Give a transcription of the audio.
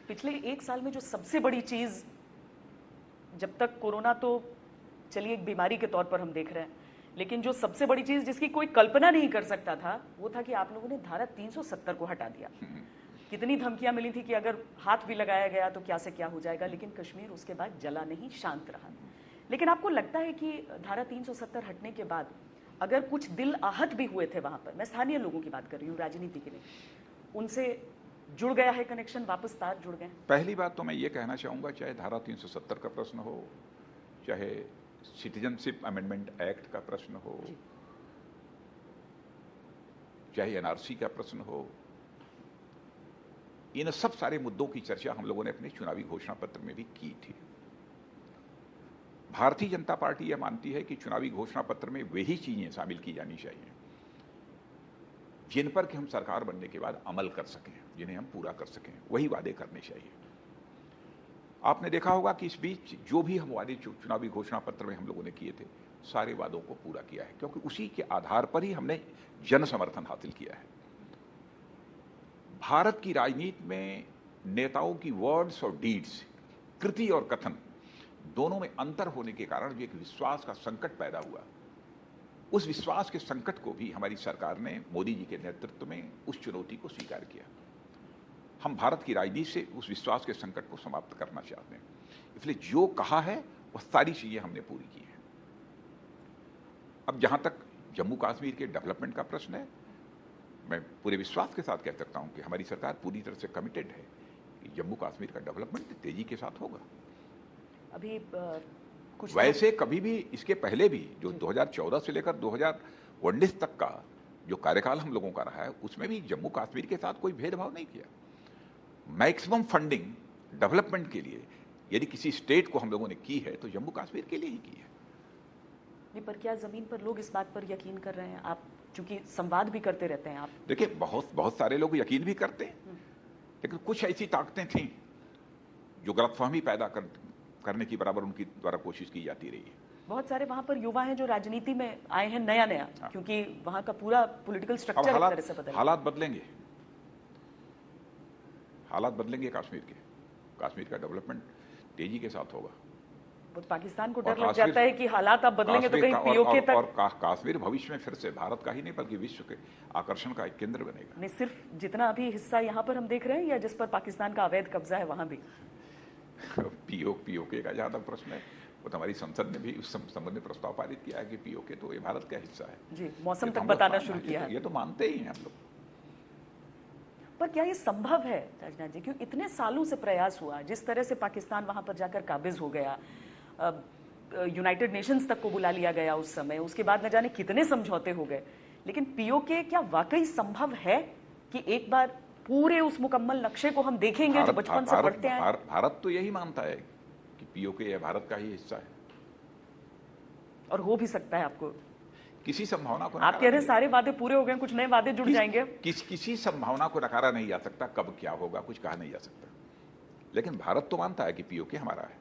पिछले एक साल में जो सबसे बड़ी चीज, जब तक कोरोना तो चलिए एक बीमारी के तौर पर हम देख रहे हैं, लेकिन जो सबसे बड़ी चीज जिसकी कोई कल्पना नहीं कर सकता था वो था कि आप लोगों ने धारा 370 को हटा दिया। कितनी धमकियां मिली थी कि अगर हाथ भी लगाया गया तो क्या से क्या हो जाएगा, लेकिन कश्मीर उसके बाद जला नहीं, शांत रहा। लेकिन आपको लगता है कि धारा 370 हटने के बाद अगर कुछ दिल आहत भी हुए थे वहां पर, मैं स्थानीय लोगों की बात कर रही हूँ, राजनीति के लिए, उनसे जुड़ गया है कनेक्शन, वापस तार जुड़ गए? पहली बात तो मैं ये कहना चाहूंगा, चाहे धारा 370 का प्रश्न हो, चाहे सिटीजनशिप अमेंडमेंट एक्ट का प्रश्न हो, चाहे एनआरसी का प्रश्न हो, इन सब सारे मुद्दों की चर्चा हम लोगों ने अपने चुनावी घोषणा पत्र में भी की थी। भारतीय जनता पार्टी यह मानती है कि चुनावी घोषणा पत्र में वही चीजें शामिल की जानी चाहिए जिन पर कि हम सरकार बनने के बाद अमल कर सकें, जिन्हें हम पूरा कर सकें, वही वादे करने चाहिए। आपने देखा होगा कि इस बीच जो भी हम वादे चुनावी घोषणा पत्र में हम लोगों ने किए थे, सारे वादों को पूरा किया है, क्योंकि उसी के आधार पर ही हमने जन समर्थन हासिल किया है। भारत की राजनीति में नेताओं की वर्ड्स और डीड्स, कृति और कथन दोनों में अंतर होने के कारण जो एक विश्वास का संकट पैदा हुआ, उस विश्वास के संकट को भी हमारी सरकार ने मोदी जी के नेतृत्व में उस चुनौती को स्वीकार किया। हम भारत की राजनीति से उस विश्वास के संकट को समाप्त करना चाहते हैं, इसलिए जो कहा है वह सारी चीजें हमने पूरी की है। अब जहां तक जम्मू कश्मीर के डेवलपमेंट का प्रश्न है, मैं पूरे विश्वास के साथ कह सकता हूं कि हमारी सरकार पूरी तरह से कमिटेड है कि जम्मू कश्मीर का डेवलपमेंट तेजी के साथ होगा। अभी कुछ वैसे कभी भी इसके पहले भी जो 2014 से लेकर 2019 तक का जो कार्यकाल हम लोगों का रहा है, उसमें भी जम्मू कश्मीर के साथ कोई भेदभाव नहीं किया। मैक्सिमम फंडिंग डेवलपमेंट के लिए यदि किसी स्टेट को हम लोगों ने की है तो जम्मू कश्मीर के लिए ही की है। नहीं, पर क्या जमीन पर लोग इस बात पर यकीन कर रहे हैं? आप चूंकि संवाद भी करते रहते हैं, आप देखिए, बहुत सारे लोग यकीन भी करते हैं, लेकिन कुछ ऐसी ताकतें थीं जो गलतफहमी पैदा करने की बराबर उनकी द्वारा कोशिश की जाती रही है। बहुत सारे वहां पर युवा हैं जो राजनीति में आए हैं नया, क्योंकि वहां का पूरा पॉलिटिकल स्ट्रक्चर एक तरह से बदल, हालात बदलेंगे, हालात बदलेंगे कश्मीर का डेवलपमेंट तेजी के साथ होगा। तो पाकिस्तान को डर लग जाता है कि हालात अब बदलेंगे तो कहीं पीओके तक, और कश्मीर भविष्य में फिर से भारत का ही नहीं बल्कि विश्व के आकर्षण का एक केंद्र बनेगा। नहीं, सिर्फ जितना अभी हिस्सा यहाँ पर हम देख रहे हैं या जिस पर पाकिस्तान का अवैध कब्जा है वहां भी? पीओके का जहां तक प्रश्न है, वो तो हमारी संसद ने भी उस संबंध में प्रस्ताव पारित किया है कि पीओके तो ये भारत का हिस्सा है जी, मौसम तक बताना शुरू किया है। ये तो मानते ही हैं हम लोग। पर क्या ये संभव है राजनाथ जी? क्यों इतने सालों से प्रयास हुआ, जिस तरह से पाकिस्तान वहां पर जाकर काबिज हो गया, यूनाइटेड नेशंस तक को बुला लिया गया उस समय, उसके बाद न जाने कितने समझौते हो गए, लेकिन पीओके क्या वाकई संभव है कि एक बार पूरे उस मुकम्मल नक्शे को हम देखेंगे जो बचपन से पढ़ते हैं? भारत तो यही मानता है कि पीओके भारत का ही हिस्सा है, और हो भी सकता है। आपको किसी संभावना को, आप कह रहे हैं सारे वादे पूरे हो गए, कुछ नए वादे जुड़ जाएंगे? किसी संभावना को नकारा नहीं जा सकता, कब क्या होगा कुछ कहा नहीं जा सकता, लेकिन भारत तो मानता है कि पीओके हमारा है।